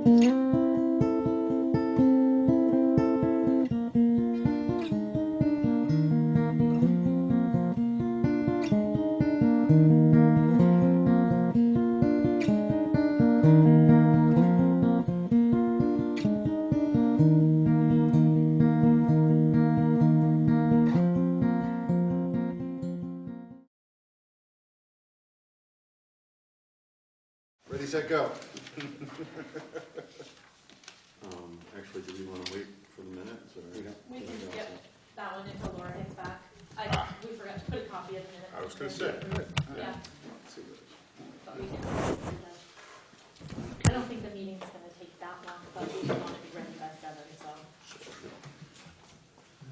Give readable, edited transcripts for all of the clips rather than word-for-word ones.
Ready, set, go. Actually, do we want to wait for the minutes? Or We can skip that one until Laura gets back. We forgot to put a copy of the minutes. I was going to say. Yeah. Let's see what But we can I don't think the meeting's going to take that long, but we want to be ready by 7, so.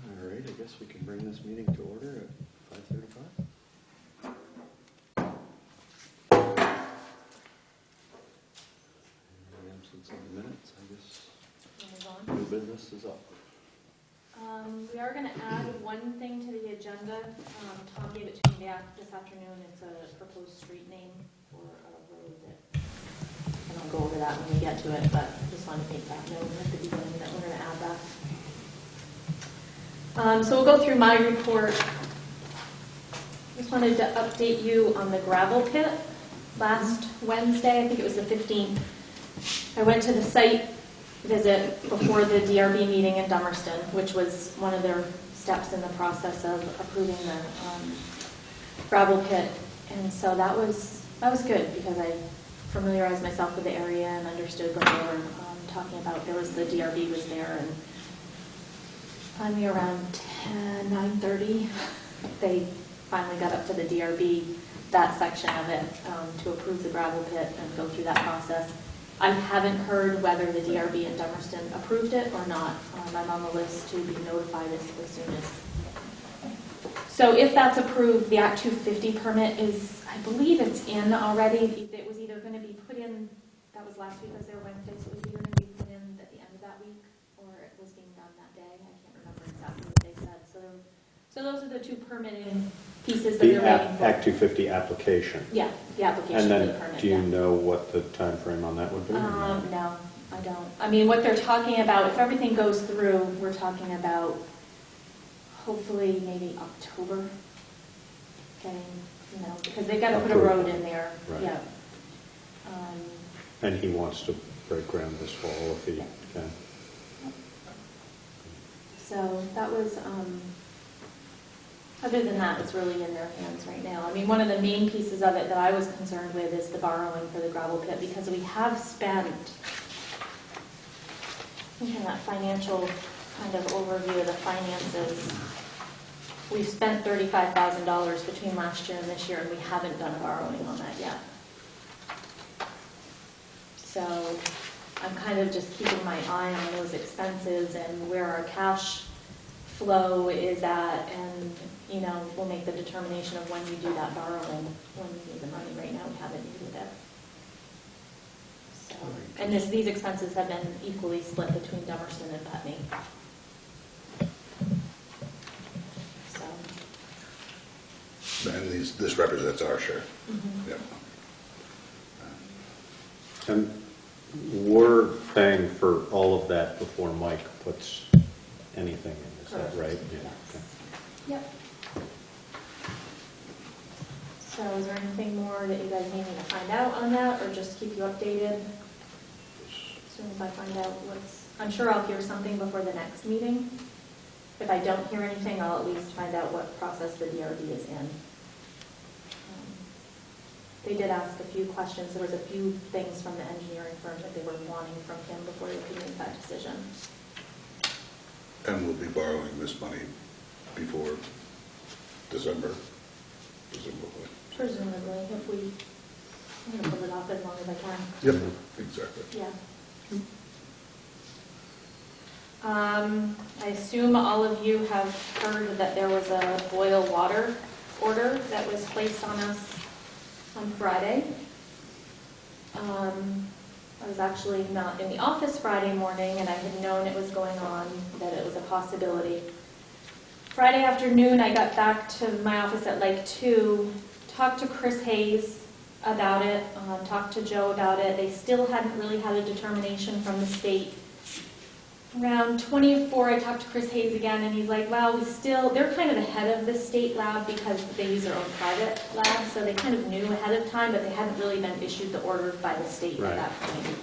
All right, I guess we can bring this meeting to order at 5:35. In the absence of the minutes, I guess new business is up. We are going to add one thing to the agenda. Tom gave it to me this afternoon. It's a proposed street name for a road that, and I'll go over that when we get to it, but just want to make that note at the beginning that we're going to add that. So we'll go through my report. Just wanted to update you on the gravel pit. Last Wednesday, I think it was the 15th, I went to the site visit before the DRB meeting in Dummerston, which was one of their steps in the process of approving the gravel pit. And so that was good because I familiarized myself with the area and understood what they were talking about. There was the DRB was there, and finally around 9:30, they finally got up to the DRB, that section of it, to approve the gravel pit and go through that process. I haven't heard whether the DRB in Dummerston approved it or not. I'm on the list to be notified as soon as. So if that's approved, the Act 250 permit is, I believe it's in already. It was either going to be put in, that was last week, I was there Wednesday, so it was either going to be put in at the end of that week or it was being done that day. I can't remember exactly what they said. So those are the two permitting pieces that they're waiting for. The Act 250 application. Yeah, the application and for the permit. And then do you know what the time frame on that would be? No, I don't. I mean, what they're talking about, if everything goes through, we're talking about hopefully maybe October. Getting, because they've got to put a road in there. Right. Yeah. And he wants to break ground this fall if he can. So that was, other than that, it's really in their hands right now. I mean, one of the main pieces of it that I was concerned with is the borrowing for the gravel pit, because we have spent, I think in that financial kind of overview of the finances, we've spent $35,000 between last year and this year, and we haven't done a borrowing on that yet. So I'm kind of just keeping my eye on those expenses and where our cash flow is at, and we'll make the determination of when we do that borrowing, when we need the money. Right now we haven't needed it. So, and these expenses have been equally split between Dummerston and Putney. So. And this represents our share. Mm-hmm. Yep. And we're paying for all of that before Mike puts anything in. Is that right? Yeah. Yes. Okay. Yep. So is there anything more that you guys need me to find out on that, or just keep you updated as soon as I find out I'm sure I'll hear something before the next meeting. If I don't hear anything, I'll at least find out what process the DRB is in. They did ask a few questions. There was a few things from the engineering firm that they were wanting from him before they could make that decision. And we'll be borrowing this money before December, presumably. Presumably, if I'm going to put it off as long as I can. Yep, exactly. Yeah. I assume all of you have heard that there was a boil water order that was placed on us on Friday. I was actually not in the office Friday morning, and I had known it was going on, that it was a possibility. Friday afternoon, I got back to my office at like 2, talked to Chris Hayes about it, talked to Joe about it. They still hadn't really had a determination from the state. Around 24, I talked to Chris Hayes again, and he's like, well, they're kind of ahead of the state lab because they use their own private lab, so they kind of knew ahead of time, but they hadn't really been issued the order by the state at that point.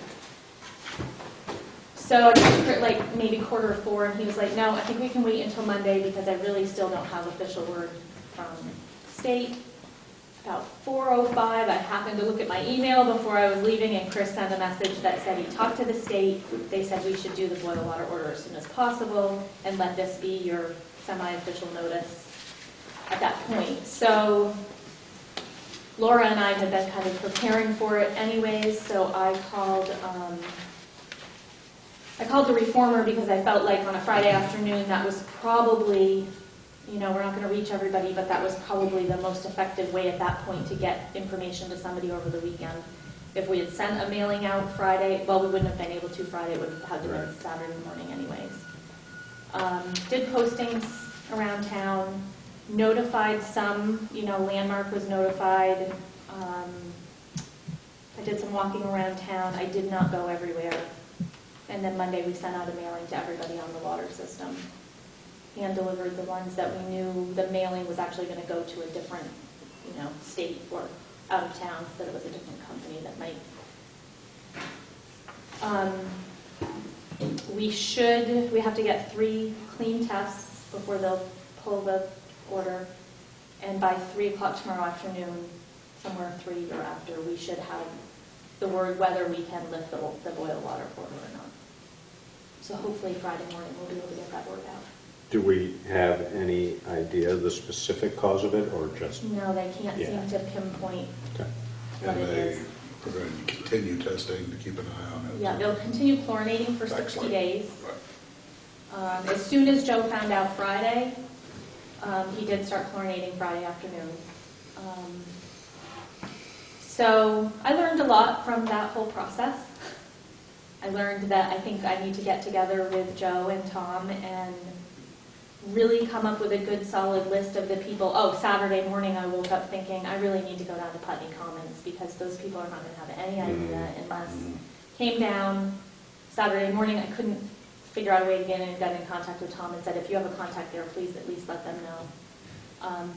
So I talked to like maybe 3:45, and he was like, no, I think we can wait until Monday because I really still don't have official word from the state. About 4:05, I happened to look at my email before I was leaving, and Chris sent a message that said he talked to the state. They said we should do the boil water order as soon as possible and let this be your semi-official notice at that point. So Laura and I had been kind of preparing for it anyways, so I called the reformer because I felt like on a Friday afternoon that was probably, you know, we're not going to reach everybody, but that was probably the most effective way at that point to get information to somebody over the weekend. If we had sent a mailing out Friday, well, we wouldn't have been able to Friday. It would have had to be Saturday morning anyways. Did postings around town, notified some, you know, Landmark was notified. I did some walking around town. I did not go everywhere. And then Monday we sent out a mailing to everybody on the water system. Hand delivered the ones that we knew the mailing was actually going to go to a different, you know, state or out of town, that it was a different company that might. We have to get 3 clean tests before they'll pull the order, and by 3 o'clock tomorrow afternoon, somewhere 3 or after, we should have the word whether we can lift the boil water order or not. So hopefully Friday morning we'll be able to get that word out. Do we have any idea the specific cause of it, or just? No, they can't seem to pinpoint what And it they is. are going to continue testing to keep an eye on it. Yeah, they'll continue chlorinating for 60 Excellent. days. As soon as Joe found out Friday, he did start chlorinating Friday afternoon. So I learned a lot from that whole process. I learned that I think I need to get together with Joe and Tom and really come up with a good solid list of the people. Oh, Saturday morning I woke up thinking I really need to go down to Putney Commons because those people are not going to have any idea unless came down Saturday morning. I couldn't figure out a way to get in contact with Tom and said, if you have a contact there, please at least let them know.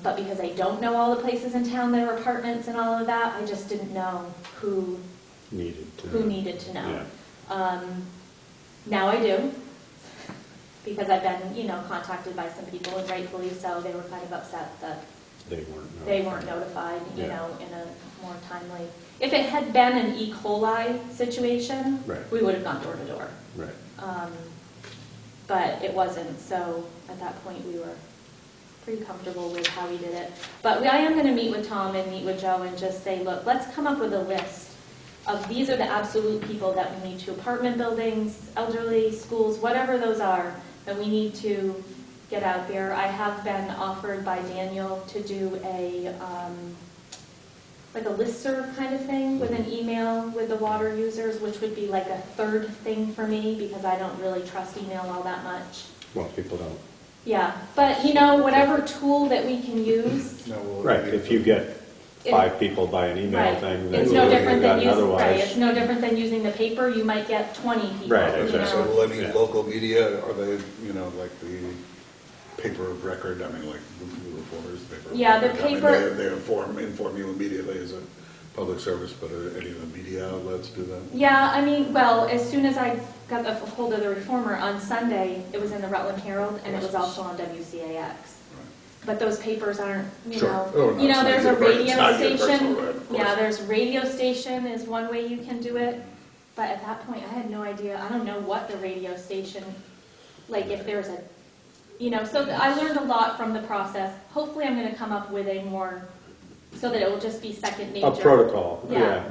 But because I don't know all the places in town that are apartments and all of that, I just didn't know who needed to know. Yeah. Now I do, because I've been, you know, contacted by some people, and rightfully so. They were kind of upset that they weren't notified, you know, in a more timely. If it had been an E. coli situation, we would have gone door to door. Right. But it wasn't, so at that point we were pretty comfortable with how we did it. But I am going to meet with Tom and meet with Joe and just say, look, let's come up with a list of these are the absolute people that we need to, apartment buildings, elderly, schools, whatever those are, that we need to get out there. I have been offered by Daniel to do a like a listserv kind of thing with an email with the water users, which would be like a third thing for me because I don't really trust email all that much. Most people don't. Yeah, but you know, whatever tool that we can use. Right, if you get 5 people by an email thing, it's no different than otherwise. it's no different than using the paper. You might get 20 people. Right, you exactly. know? So will any local media, are they, you know, like the paper of record, I mean, like the reporters, paper of Yeah, the record, I mean, paper- they inform you immediately as a public service, but any of the media outlets do that? Yeah, I mean, well, as soon as I got a hold of the reformer on Sunday, it was in the Rutland Herald, and it was also on WCAX. But those papers aren't, you Sure. know, Oh, no, you know, it's there's not a your- it's radio not your station. personal right, of course. Yeah, there's radio station is one way you can do it. But at that point, I had no idea. I don't know what the radio station, like if there's a, you know, so I learned a lot from the process. Hopefully I'm going to come up with a more, so that it will just be second nature. A protocol, Yeah.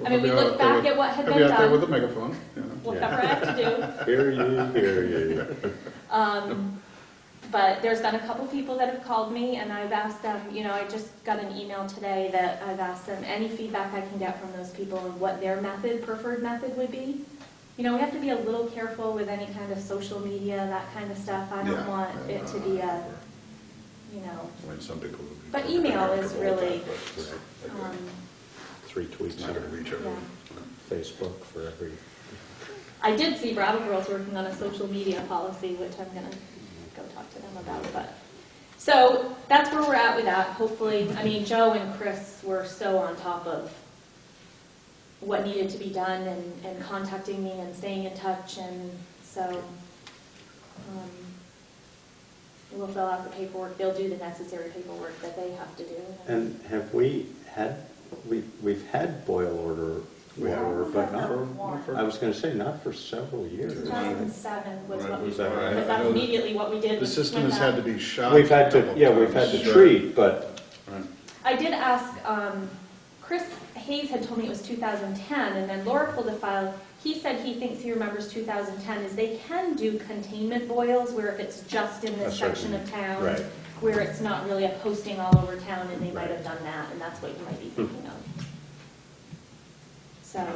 I mean, we look back at what had been I'll be out there with a done, megaphone, you know. whatever I have to do. Hear you. But there's been a couple people that have called me, and I've asked them, you know, I just got an email today that I've asked them any feedback I can get from those people and what their preferred method would be. You know, we have to be a little careful with any kind of social media, that kind of stuff. I don't want it to be a, you know. I mean, some people would be But email is uncomfortable with really, that, but, 3 tweets It's not going to on reach everyone. Facebook for every, I did see Bravo Girls working on a social media policy, which I'm gonna go talk to them about, but. So that's where we're at with that. Hopefully, I mean, Joe and Chris were so on top of what needed to be done and contacting me and staying in touch, and so we'll fill out the paperwork. They'll do the necessary paperwork that they have to do. and have we had, we've had boil order water, but not, I was going to say not for several years. 2007 was what we, Was that right? because that's immediately what we did. The system has had to be shot. We've had a to, couple yeah, we've had times. to treat, but Right. I did ask, Chris Hayes had told me it was 2010, and then Laura pulled a file. He said he thinks he remembers 2010, is they can do containment boils where if it's just in this That's right. section of town, Right. where it's not really a posting all over town, and they might Right. have done that, and that's what you might be thinking of. So,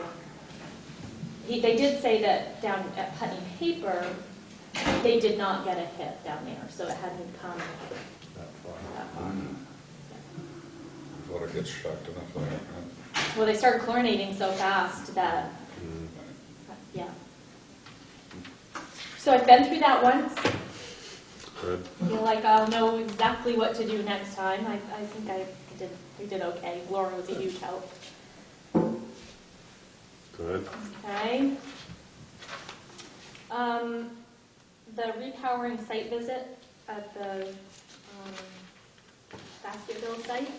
they did say that down at Putney Paper, they did not get a hit down there, so it hadn't come that far. that far. Water gets shocked enough there. Right? Well, they started chlorinating so fast that, Mm. yeah. So I've been through that once. Good. I feel like I'll know exactly what to do next time. I think we did okay. Laura was a huge help. Good. Okay. The repowering site visit at the Basketville site.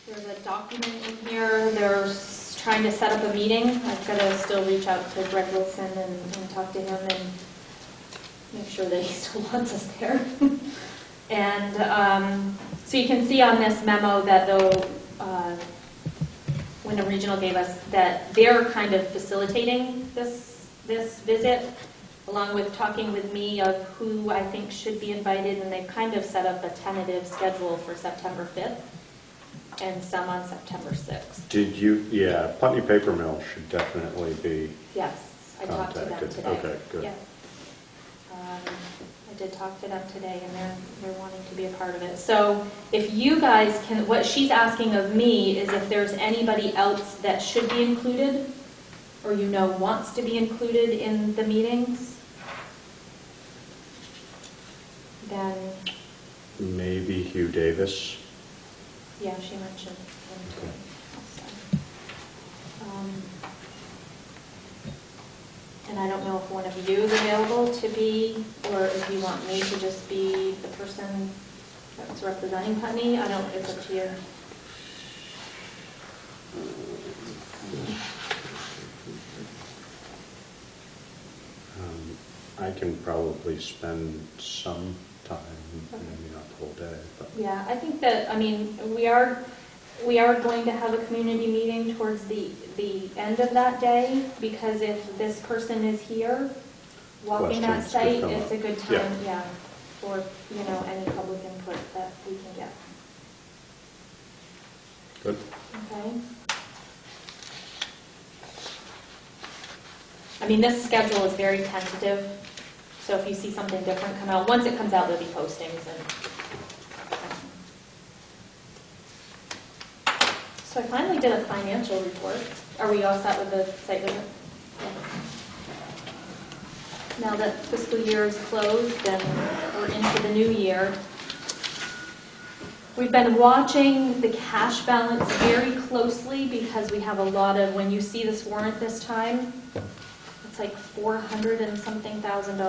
There's a document in here. They're trying to set up a meeting. I've got to still reach out to Greg Wilson and talk to him and make sure that he still wants us there. And so you can see on this memo that though Wyndham Regional gave us that they're kind of facilitating this visit, along with talking with me of who I think should be invited, and they've kind of set up a tentative schedule for September 5th and some on September 6th. Did you, yeah, Putney Paper Mill should definitely be, Yes, I talked to them Contacted. today. Okay, good. Yeah. I did talk to them today, and they're wanting to be a part of it. So if you guys can, what she's asking of me is if there's anybody else that should be included, or you know wants to be included in the meetings, then, maybe Hugh Davis. yeah, she mentioned him too. Okay. And I don't know if one of you is available to be, or if you want me to just be the person that's representing Putney. I don't, it's up to you. I can probably spend some time, maybe not the whole day, but Yeah, I think that, I mean, we are going to have a community meeting towards the end of that day, because if this person is here, walking that Questions could site, come it's up. a good time, yeah, for, you know, any public input that we can get. good. Okay. I mean, this schedule is very tentative, so if you see something different come out, once it comes out, there'll be postings and. So I finally did a financial report. Are we all set with the site visit? Yeah. Now that fiscal year is closed and we're into the new year, we've been watching the cash balance very closely because we have a lot of, when you see this warrant this time, it's like $400 and something thousand.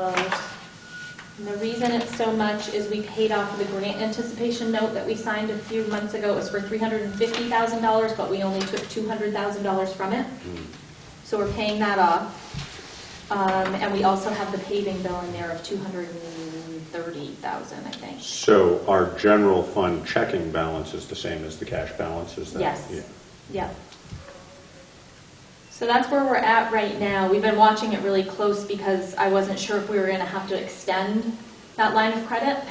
And the reason it's so much is we paid off the grant anticipation note that we signed a few months ago. It was for $350,000, but we only took $200,000 from it. So we're paying that off. And we also have the paving bill in there of $230,000, I think. So our general fund checking balance is the same as the cash balance, is that? Yes. Yeah. Yeah. So that's where we're at right now. We've been watching it really close because I wasn't sure if we were going to have to extend that line of credit.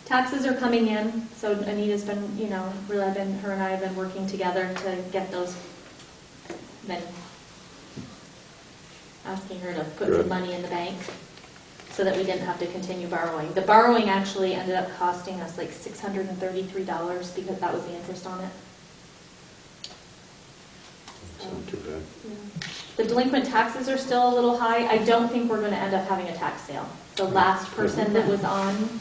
Taxes are coming in, so Anita's been, you know, really her and I have been working together to get those, been asking her to put Good. some money in the bank so that we didn't have to continue borrowing. The borrowing actually ended up costing us like $633 because that was the interest on it. The delinquent taxes are still a little high. I don't think we're going to end up having a tax sale. The last person that was on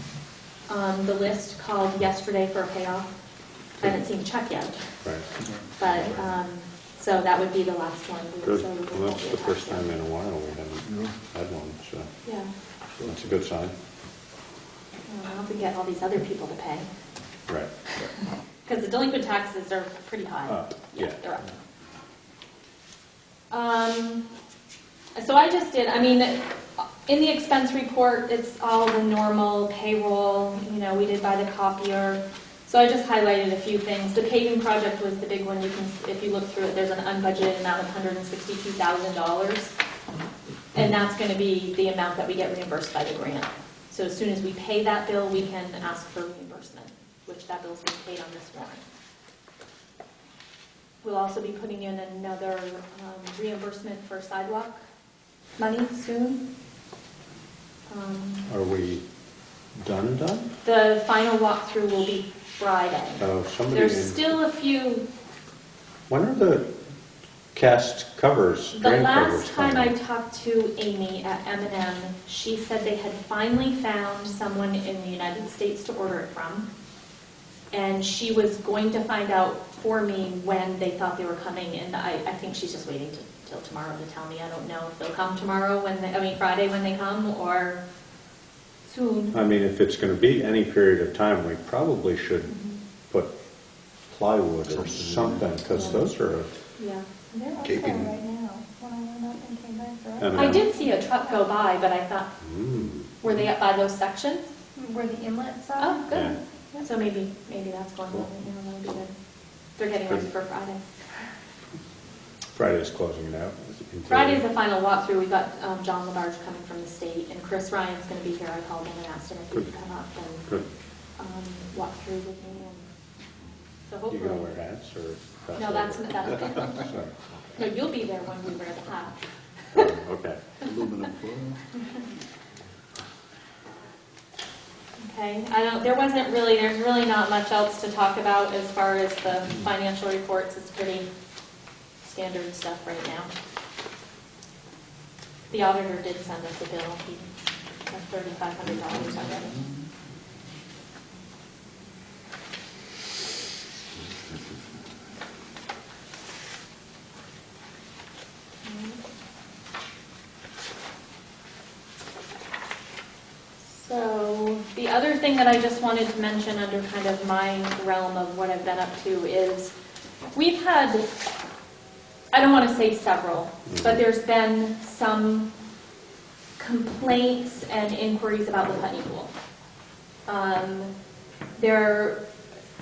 the list called yesterday for a payoff. I haven't seen a check yet, Right. but, so that would be the last one. Good. So we Well, won't that's be a the tax first sale. time in a while we haven't had one, so Yeah. that's a good sign. Well, I'll have to get all these other people to pay, Right. because the delinquent taxes are pretty high. Yeah. They're up. So I just did, I mean, in the expense report, it's all the normal payroll, you know, we did buy the copier. So I just highlighted a few things. The paving project was the big one. You can, if you look through it, there's an unbudgeted amount of $162,000. And that's going to be the amount that we get reimbursed by the grant. So as soon as we pay that bill, we can ask for reimbursement, which that bill's being paid on this warrant. We'll also be putting in another reimbursement for sidewalk money soon. Are we done? The final walkthrough will be Friday. Oh, somebody. There's still a few. When are the cast covers? The drain last covers time coming? I talked to Amy at M&M, she said they had finally found someone in the United States to order it from. And she was going to find out for me when they thought they were coming, and I think she's just waiting till tomorrow to tell me. I don't know if they'll come tomorrow Friday when they come, or soon. I mean, if it's going to be any period of time, we probably should put plywood or something, because those are, Yeah. They're up Gaping. there right now. When I went up and came back, they're up. And I did see a truck go by, but I thought, were they up by those sections? Where the inlets are. Oh, good. Yeah. So maybe that's going on right now, that'll be good. They're getting ready for Friday. Friday's closing it out. Friday's the final walkthrough. We've got John Labarge coming from the state, and Chris Ryan's going to be here. I called him and asked him if he could come up and Good. walk through with me. And so You hopefully. going to wear hats, or? No, that's Sorry. no. You'll be there when we wear the hat. Oh, okay. Aluminum foil. Okay. There's really not much else to talk about as far as the financial reports. It's pretty standard stuff right now. The auditor did send us a bill. He has $3,500 already. So the other thing that I just wanted to mention under kind of my realm of what I've been up to is we've had, I don't want to say several, but there's been some complaints and inquiries about the Putney Pool.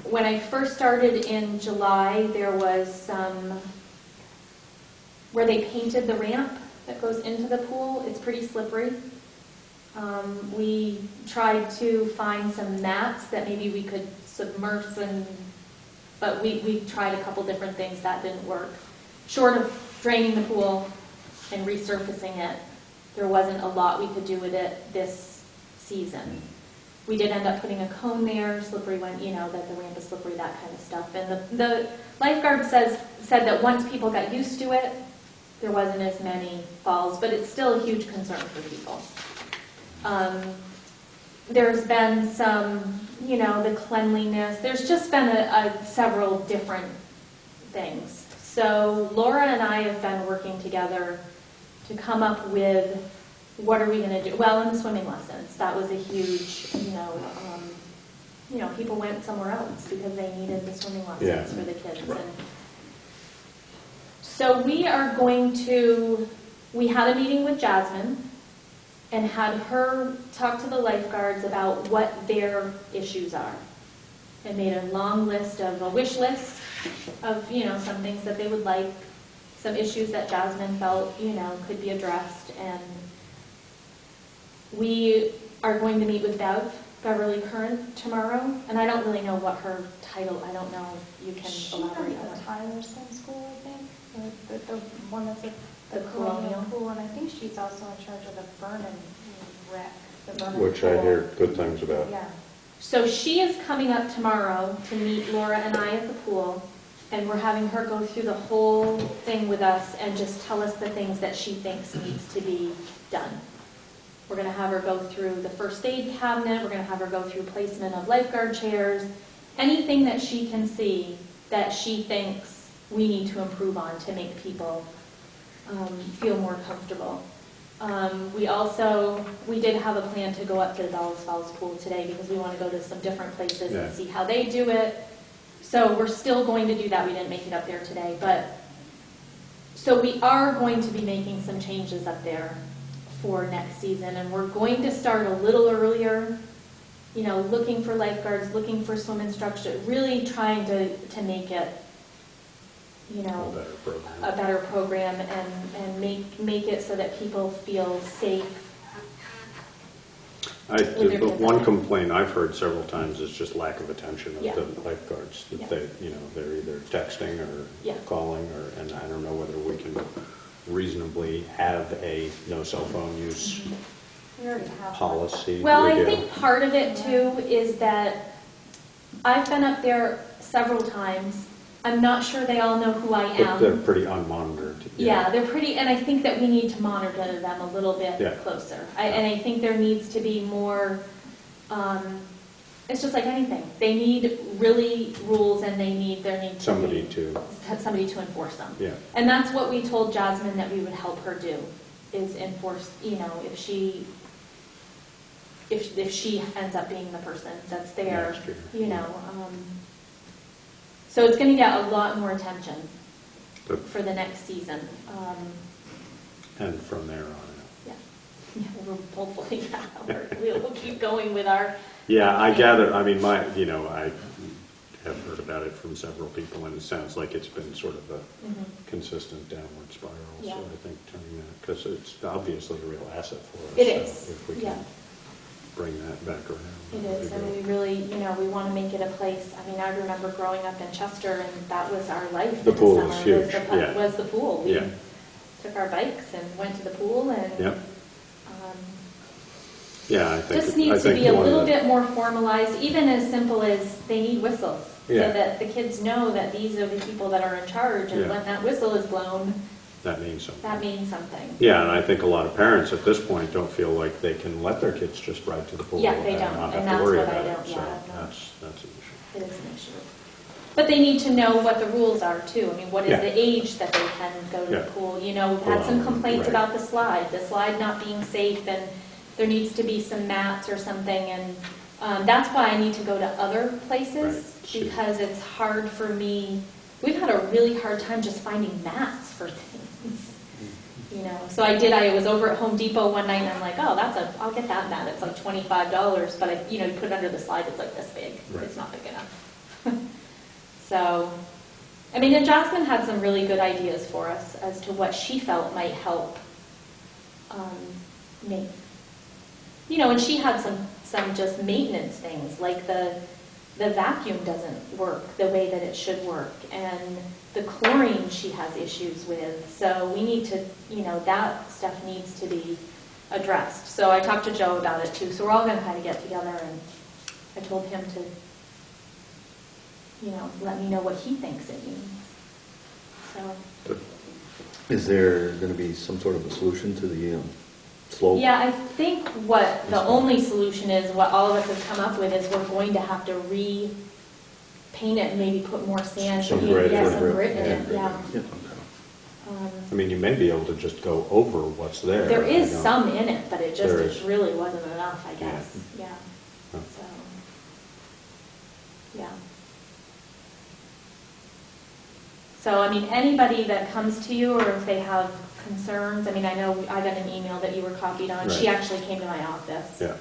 When I first started in July, there was some where they painted the ramp that goes into the pool. It's pretty slippery. We tried to find some mats that maybe we could submerge but we tried a couple different things. That didn't work. Short of draining the pool and resurfacing it, there wasn't a lot we could do with it this season. We did end up putting a cone there, slippery when, that the ramp is slippery, that kind of stuff. And the lifeguard said that once people got used to it, there wasn't as many falls, but it's still a huge concern for people. There's been some, the cleanliness. There's just been several different things. So Laura and I have been working together to come up with what are we going to do. Well, in the swimming lessons, that was a huge, people went somewhere else because they needed the swimming lessons for the kids. Right. And so we had a meeting with Jasmine and had her talk to the lifeguards about what their issues are. And made a long list of a wish list of, some things that they would like, some issues that Jasmine felt, could be addressed. And we are going to meet with Beverly Curran tomorrow. And I don't really know what her title, I don't know, you can elaborate on She it. has the Tyler Swim School, I think, the one that's at The the Colonial. Colonial Pool, and I think she's also in charge of the Vernon rec, the Vernon Which I Pool. hear good things about. Yeah. So she is coming up tomorrow to meet Laura and I at the pool And we're having her go through the whole thing with us and just tell us the things that she thinks needs to be done. We're going to have her go through the first aid cabinet, we're going to have her go through placement of lifeguard chairs, anything that she can see that she thinks we need to improve on to make people feel more comfortable. We did have a plan to go up to the Bellows Falls pool today because we want to go to some different places and see how they do it. So we're still going to do that. We didn't make it up there today, but so we are going to be making some changes up there for next season, and we're going to start a little earlier, you know, looking for lifeguards, looking for swim instruction, really trying to make it, you know, a better program and make it so that people feel safe. One complaint I've heard several times is just lack of attention of the lifeguards. That they, you know, they're either texting or calling, and I don't know whether we can reasonably have a no cell phone use policy. Well, I think part of it too is that I've been up there several times. I'm not sure they all know who I am. But they're pretty unmonitored. Yeah, they're pretty, and I think that we need to monitor them a little bit closer. And I think there needs to be more, it's just like anything. They need really rules, and there needs somebody to enforce them. Yeah. And that's what we told Jasmine that we would help her do, is enforce, you know, if she ends up being the person that's there, you know. So it's going to get a lot more attention for the next season. And from there on. Yeah, we're hopefully, we'll keep going with our. Yeah, I gather. I mean, I have heard about it from several people, and it sounds like it's been sort of a consistent downward spiral. So I think turning that, because it's obviously a real asset for us. It is. If we can bring that back around. It is, and we really, you know, we want to make it a place. I mean, I remember growing up in Chester, and that was our life. The pool was huge. Was the pool. We took our bikes and went to the pool, and I think just needs to be a little bit more formalized, even as simple as they need whistles, so that the kids know that these are the people that are in charge, and when that whistle is blown, that means something. That means something. Yeah, and I think a lot of parents at this point don't feel like they can let their kids just ride to the pool. Yeah, they don't, not and have that's to worry what I about don't. it. Yeah, so that's an issue. It is an issue. But they need to know what the rules are too. I mean, what is the age that they can go to the pool? You know, we've had some complaints about the slide not being safe, and there needs to be some mats or something, and that's why I need to go to other places, because it's hard for me. We've had a really hard time just finding mats for things. You know, so I was over at Home Depot one night, and I'm like, oh, I'll get that mat. It's like $25, but you put it under the slide, it's like this big. It's not big enough. So, I mean, and Jasmine had some really good ideas for us as to what she felt might help me. You know, and she had some just maintenance things, like the vacuum doesn't work the way that it should work, and the chlorine she has issues with. So we need to, you know, that stuff needs to be addressed. So I talked to Joe about it too. So we're all going to kind of get together, and I told him to, you know, let me know what he thinks it means. So. Is there going to be some sort of a solution to the slope? Yeah, I think what the only solution is, what all of us have come up with, is we're going to have to repaint it and maybe put more sand. Some grit in it. Yeah. I mean, you may be able to just go over what's there. There is some in it, but it really wasn't enough, I guess. Yeah. Huh. So, yeah. So, I mean, anybody that comes to you, or if they have concerns, I mean, I know I got an email that you were copied on. She actually came to my office. Yeah.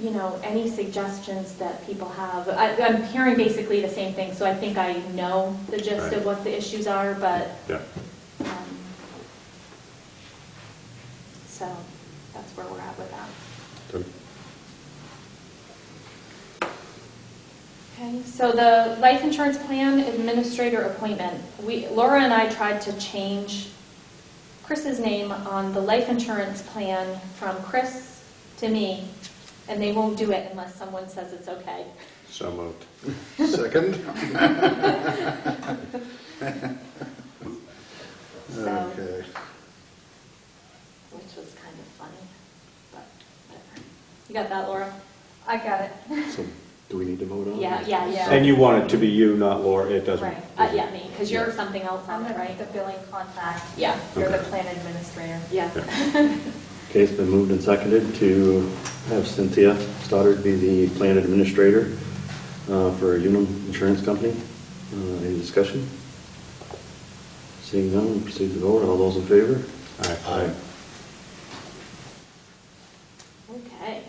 You know, any suggestions that people have. I'm hearing basically the same thing, so I think I know the gist of what the issues are, but so that's where we're at with that. Good. Okay, so the life insurance plan administrator appointment. Laura and I tried to change Chris's name on the life insurance plan from Chris to me, and they won't do it unless someone says it's okay. So moved. Second? So, Okay. which was kind of funny, but whatever. You got that, Laura? I got it. So, do we need to vote on it? Yeah. And you want it to be you, not Laura, it doesn't? Right. Yeah, me, because you're something else I'm on it, the right? billing contact. Yeah, You're the Okay. plan administrator. yeah. Okay, it's been moved and seconded to have Cynthia Stoddard be the plan administrator for Unum Insurance Company. Any discussion? Seeing none, we'll proceed to vote. All those in favor? Aye. Okay.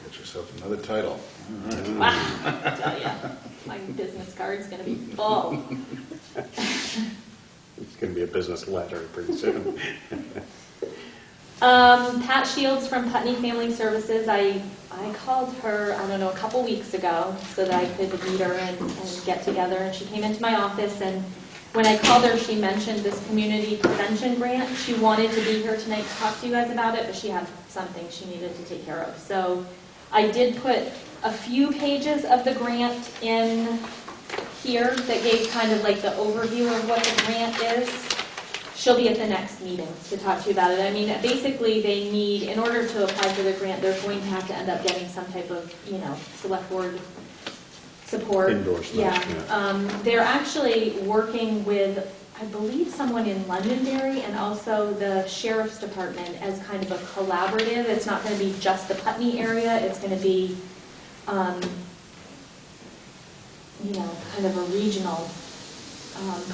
Get yourself another title. All right. Wow, I tell ya, my business card's gonna be full. It's going to be a business letter pretty soon. Pat Shields from Putney Family Services, I called her, I don't know, a couple weeks ago so that I could meet her and get together, and she came into my office, and when I called her, she mentioned this community prevention grant. She wanted to be here tonight to talk to you guys about it, but she had something she needed to take care of. So I did put a few pages of the grant in here that gave kind of like the overview of what the grant is. She'll be at the next meeting to talk to you about it. I mean, basically they need, in order to apply for the grant, they're going to have to end up getting some type of, select board support. Endorsement, Yeah. They're actually working with, I believe, someone in Londonderry and also the Sheriff's Department as kind of a collaborative. It's not going to be just the Putney area. It's going to be, kind of a regional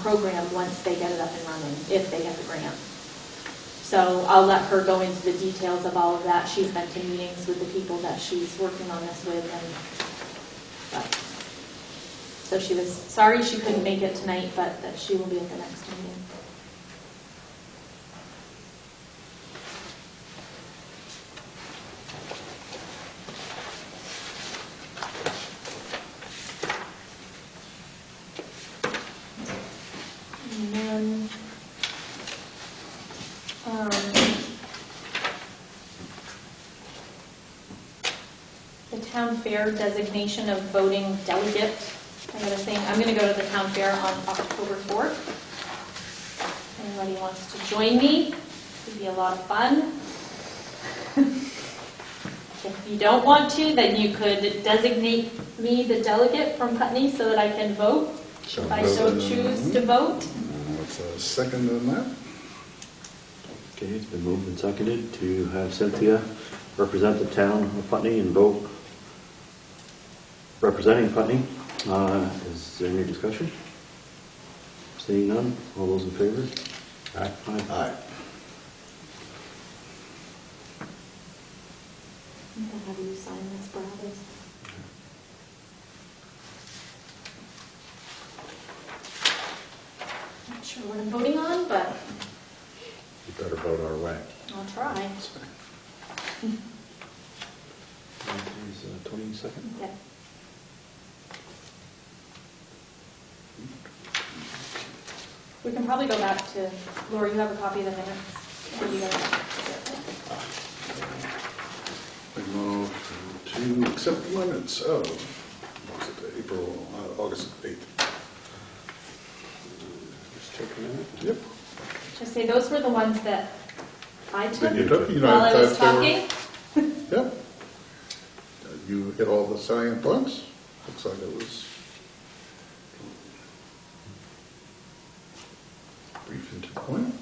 program once they get it up and running, if they get the grant. So I'll let her go into the details of all of that. She's been to meetings with the people that she's working on this with, so she was sorry she couldn't make it tonight, but that she will be at the next meeting. And then, the town fair designation of voting delegate. I got a thing. I'm going to go to the town fair on October 4th. Anybody wants to join me? It'd be a lot of fun. If you don't want to, then you could designate me the delegate from Putney so that I can vote, if I so choose to vote. What's a second on that? Okay, it's been moved and seconded to have Cynthia represent the town of Putney and vote representing Putney. Is there any discussion? Seeing none, all those in favor? Aye. Aye. How do you sign this, Brothers? Not sure what I'm voting on, but You better vote our way. I'll try. Today's 22nd. Okay. We can probably go back to, Laura, you have a copy of the minutes? Or you guys? We move to accept the minutes of, August 8th. Just take a minute. Yep. Just say those were the ones that I took You took, while I was that they were- talking. Yep. You hit all the salient points. Looks like it was brief and to the point.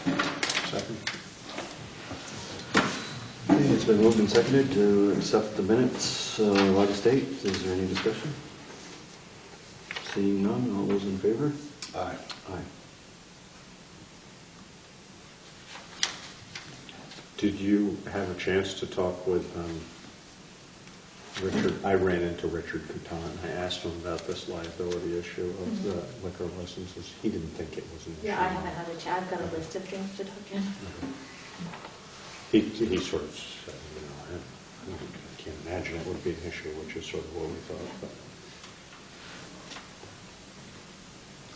Second. Okay, it's been moved and seconded to accept the minutes of August 8th. Is there any discussion? Seeing none, all those in favor? Aye. Aye. Did you have a chance to talk with Richard? I ran into Richard Couton. I asked him about this liability issue of the liquor licenses. He didn't think it was an issue. Yeah, I haven't had a chat. I've got a list of things to talk to. He sort of said, I can't imagine it would be an issue, which is sort of what we thought. But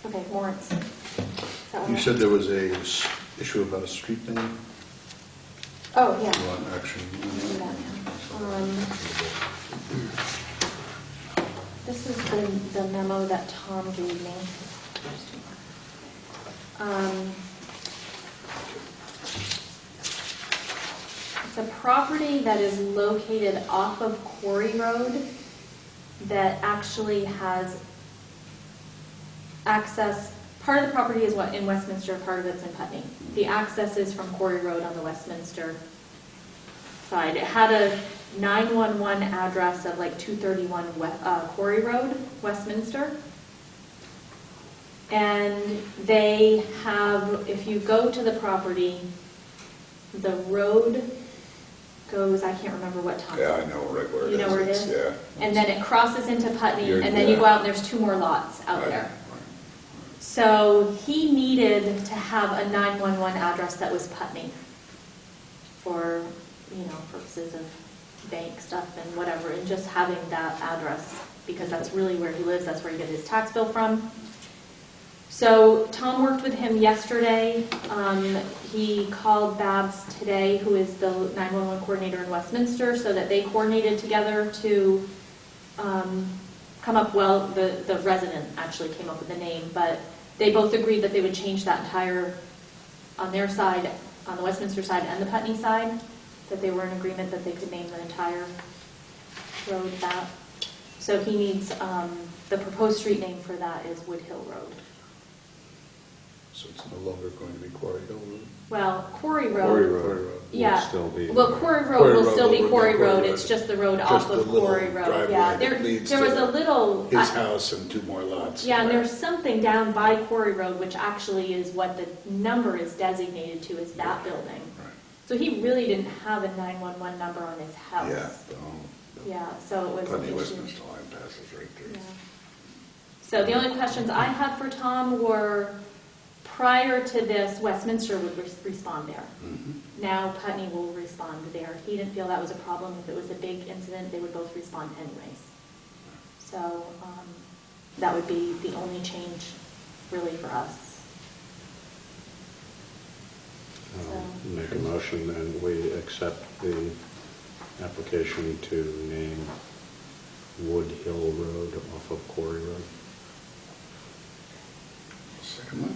Okay, warrants. Is that one? You said there was a issue about a street name? Oh, yeah. You want action? Do that now. This is the memo that Tom gave me. It's a property that is located off of Quarry Road that actually has access. Part of the property is in Westminster, part of it's in Putney. The access is from Quarry Road on the Westminster side. It had a 911 address of like 231 Quarry Road, Westminster. And they have, if you go to the property, the road goes, I can't remember what time. Yeah, I know right where it is. You know where it is? Yeah. And then it crosses into Putney, You're- and then you yeah. go out and there's 2 more lots out Right, there. right. So he needed to have a 911 address that was Putney for, purposes of bank stuff and whatever, and just having that address, because that's really where he lives, that's where he gets his tax bill from. So Tom worked with him yesterday. He called Babs today, who is the 911 coordinator in Westminster, so that they coordinated together to come up, well, the resident actually came up with the name, but they both agreed that they would change that entire, on their side, on the Westminster side and the Putney side, that they were in agreement that they could name the entire road that. So he needs, the proposed street name for that is Wood Hill Road. So it's no longer going to be Quarry Hill Road? Well, Quarry Road. Quarry Quarry Road Road. Yeah. would still be. Well, Quarry Quarry Road will Road still be will be Quarry Quarry Road, Road. it's just the road Just off the of little Quarry Road. driveway Yeah, that leads there to was a little. His house and 2 more lots. Yeah, and there's something down by Quarry Road, which actually is what the number is designated to, is that building. Right. So he really didn't have a 911 number on his house. Yeah. Yeah, so it was an Putney issue. Westminster line passes right through. Yeah. So the only questions I had for Tom were, prior to this, Westminster would respond there. Mhm. Now Putney will respond there. He didn't feel that was a problem. If it was a big incident, they would both respond anyways. So that would be the only change really for us. I'll make a motion and we accept the application to name Wood Hill Road off of Quarry Road. Second one?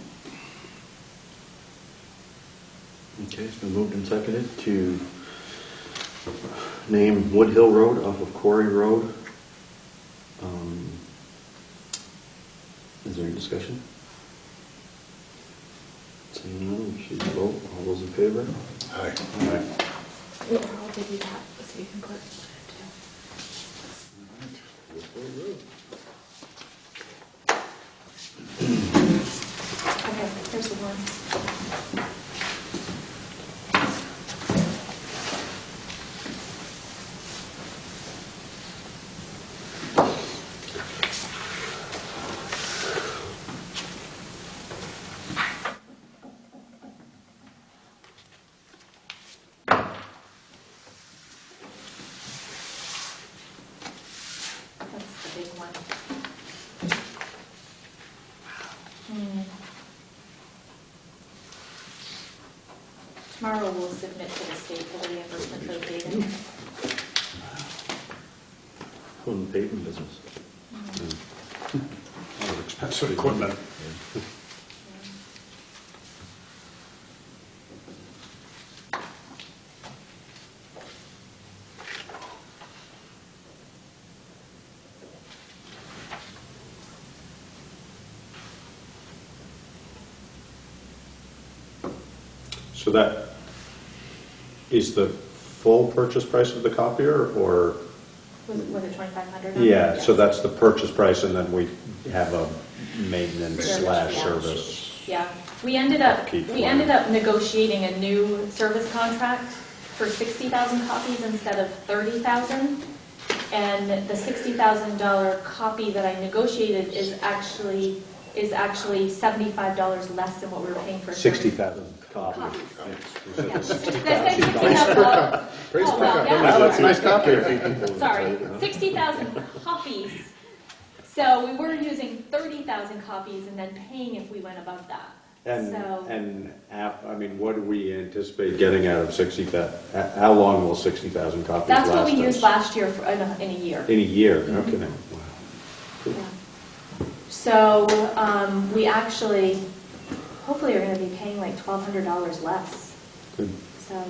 Okay, it's been moved and seconded to name Wood Hill Road off of Quarry Road. Is there any discussion? Seeing none, should we vote? All those in favor? Aye. Aye. Here, I'll give you that so you can put it too. Wood Hill Road. Okay, here's the one. That's the big one. Tomorrow we'll submit to the state for the reimbursement for the paving. Who in the paving business? A lot of expensive equipment. So that is the full purchase price of the copier, or Was it 2,500? Yeah, so that's the purchase price, and then we have a maintenance Service, slash yeah. service. Yeah, we ended up Upkeep plan. negotiating a new service contract for 60,000 copies instead of 30,000. And the $60,000 copy that I negotiated is actually $75 less than what we were paying for. 60,000 copies. Copies. You Yeah. said Did I say 60,000. $60,000? Praise Oh, well, God. yeah. That's a nice copy. Sorry, 60,000 copies. So we were using 30,000 copies and then paying if we went above that. I mean, what do we anticipate getting out of 60,000? How long will 60,000 copies last That's what we us? used last year in a year. In a year, okay. Wow. Yeah. So we actually, hopefully, are going to be paying like $1,200 less. Good. So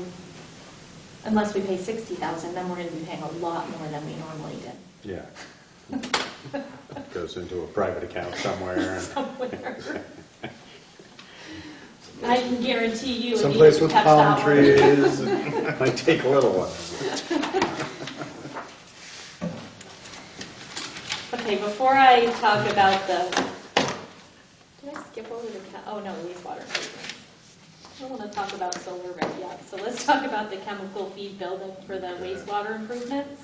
unless we pay 60,000, then we're going to be paying a lot more than we normally did. Yeah. Goes into a private account somewhere. Somewhere. I can guarantee you. Someplace with palm trees. Might take a little while. Okay, before I talk about the, did I skip over the, oh no, wastewater treatment. I don't want to talk about solar right yet, so let's talk about the chemical feed building for the wastewater improvements.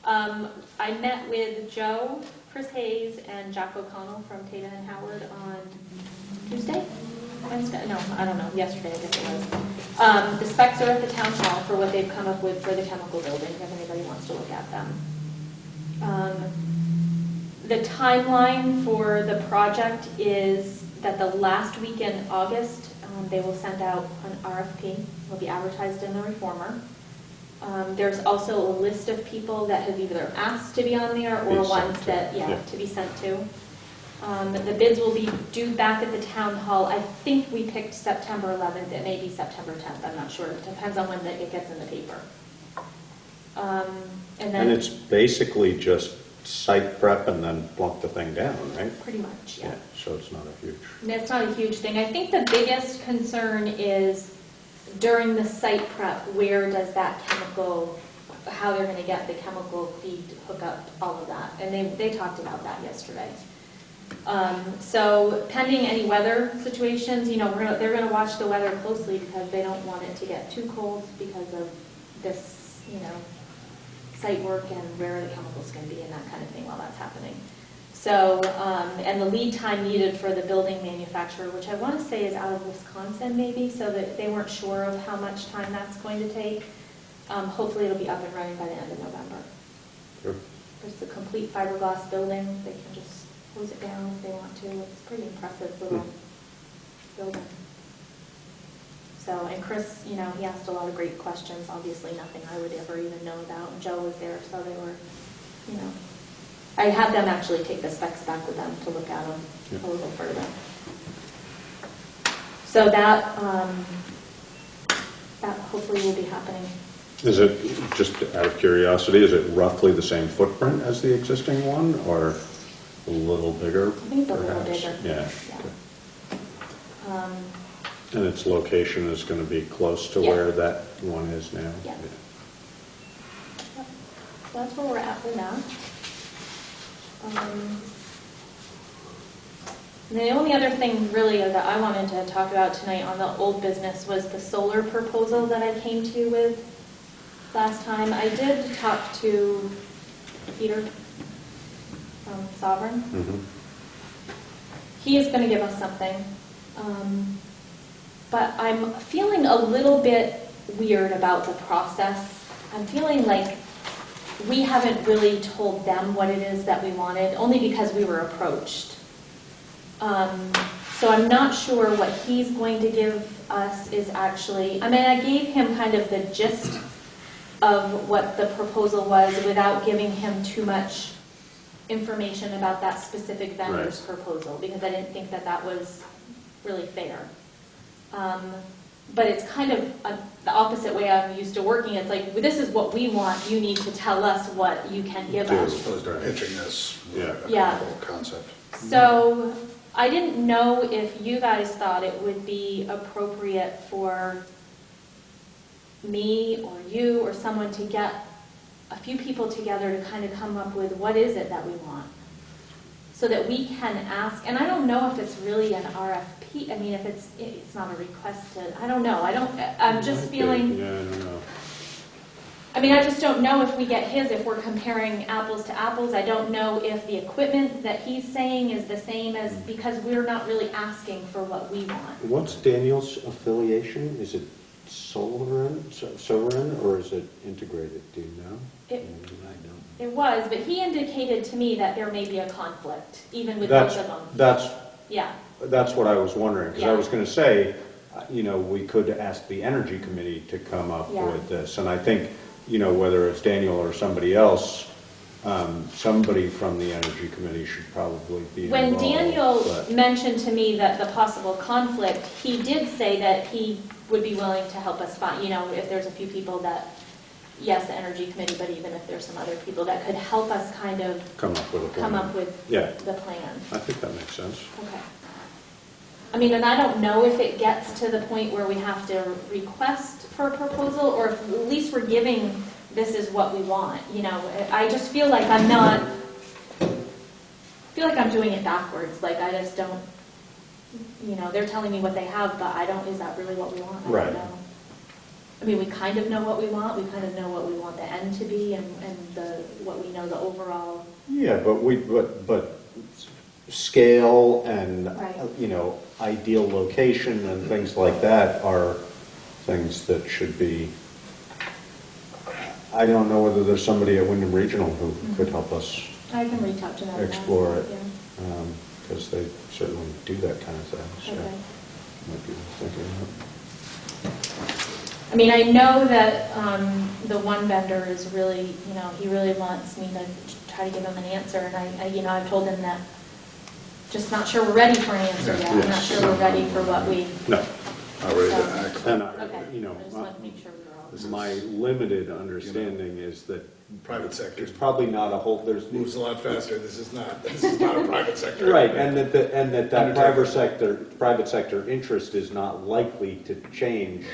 I met with Joe, Chris Hayes, and Jack O'Connell from Tata and Howard on Tuesday? Wednesday? No, I don't know, yesterday I guess it was. The specs are at the town hall for what they've come up with for the chemical building, if anybody wants to look at them. The timeline for the project is that the last week in August, they will send out an RFP. It will be advertised in the Reformer. There's also a list of people that have either asked to be on there or ones that, to be sent to. The bids will be due back at the town hall. I think we picked September 11th. It may be September 10th. I'm not sure. It depends on when it gets in the paper. And it's basically just site prep and then plunk the thing down, right? Pretty much, yeah. So it's not a huge... That's not a huge thing. I think the biggest concern is during the site prep, where does that chemical, how they're going to get the chemical feed hook up, all of that. And they talked about that yesterday. So pending any weather situations, they're going to watch the weather closely because they don't want it to get too cold because of this, site work and where the chemical's going to be and that kind of thing while that's happening. So, and the lead time needed for the building manufacturer, which I want to say is out of Wisconsin maybe, so that they weren't sure of how much time that's going to take. Hopefully it'll be up and running by the end of November. Sure. It's a complete fiberglass building. They can just close it down if they want to. It's a pretty impressive little building. So, and Chris, he asked a lot of great questions, obviously nothing I would ever even know about. And Joe was there, so they were, I had them actually take the specs back with them to look at them a little further. So that hopefully will be happening. Is it, just out of curiosity, is it roughly the same footprint as the existing one, or a little bigger? I think it's a little perhaps? bigger. Yeah. Yeah. Okay. And its location is going to be close to where that one is now? Yeah. So that's where we're at with that. And the only other thing really that I wanted to talk about tonight on the old business was the solar proposal that I came to you with last time. I did talk to Peter from Sovereign. Mm-hmm. He is going to give us something. But I'm feeling a little bit weird about the process. I'm feeling like we haven't really told them what it is that we wanted, only because we were approached. So I'm not sure what he's going to give us is actually, I gave him kind of the gist of what the proposal was without giving him too much information about that specific vendor's proposal, because I didn't think that that was really fair. But it's kind of the opposite way I'm used to working. It's like, well, this is what we want. You need to tell us what you can give As us. opposed to pitching this whole concept. So I didn't know if you guys thought it would be appropriate for me or you or someone to get a few people together to kind of come up with what is it that we want, so that we can ask, and I don't know if it's really an RFP, I mean, if it's not a requested, I don't know, I'm just feeling, Yeah, I don't know. I mean, I just don't know if we get his, if we're comparing apples to apples. I don't know if the equipment that he's saying is the same as, because we're not really asking for what we want. What's Daniel's affiliation? Is it Sovereign, or is it integrated? Do you know? It, I don't. it was, but he indicated to me that there may be a conflict, even with both of them. Yeah. That's what I was wondering, because I Yeah. was going to say, we could ask the Energy Committee to come up Yeah. with this, and I think, whether it's Daniel or somebody else, somebody from the Energy Committee should probably be When involved. Daniel but- mentioned to me that the possible conflict, he did say that he would be willing to help us find, if there's a few people that, yes, the Energy Committee, but even if there's some other people that could help us kind of Come up with a plan. come up with Yeah. the plan. I think that makes sense. Okay. I mean, and I don't know if it gets to the point where we have to request for a proposal, or if at least we're giving, this is what we want, I just feel like I'm doing it backwards, like I just don't, they're telling me what they have, but is that really what we want? I Right. don't know. I mean, we kind of know what we want, we kind of know what we want the end to be, and what we know the overall. Yeah, but scale and, Right. ideal location and things like that are things that should be, I don't know whether there's somebody at Wyndham Regional who could help us I can reach out to them. and ask explore them, it, yeah. because they certainly do that kind of thing, so Okay. might be worth thinking I mean, I know that the one vendor is really, he really wants me to try to give him an answer, and I've told him that just not sure we're ready for an answer yet. I'm not Yes. sure we're ready for what we. No. Not ready to So- act. And, Okay. I just wanted to make sure we were all. my limited understanding is that Private sector there's probably not a whole, moves a lot faster. This is not a private sector. right, and that Undertaking. private sector interest is not likely to change.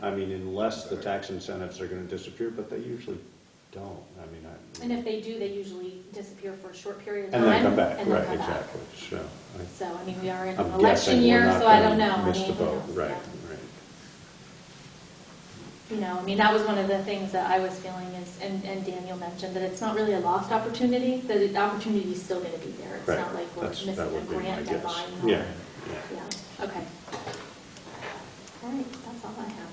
I mean, unless the tax incentives are going to disappear, but they usually don't. I mean, And if they do, they usually disappear for a short period of time. and then come back, and then right, come back. exactly. So So, I mean, we are in I'm an election guessing we're year, not so I don't gonna know. miss I the mean, boat, right, yeah. right. That was one of the things that I was feeling is, and Daniel mentioned, that it's not really a lost opportunity, that the opportunity is still going to be there. It's Right. not like we're That missing a would be my grant guess. deadline. or- Yeah, Yeah, okay. All right, that's all I have.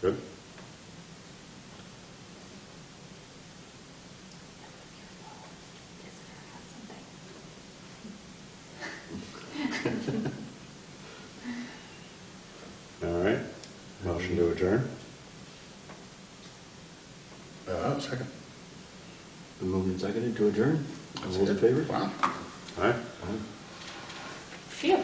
good. All right, motion to adjourn? Second. Been moved and seconded to adjourn. All those in favor? Wow. All right. Phew.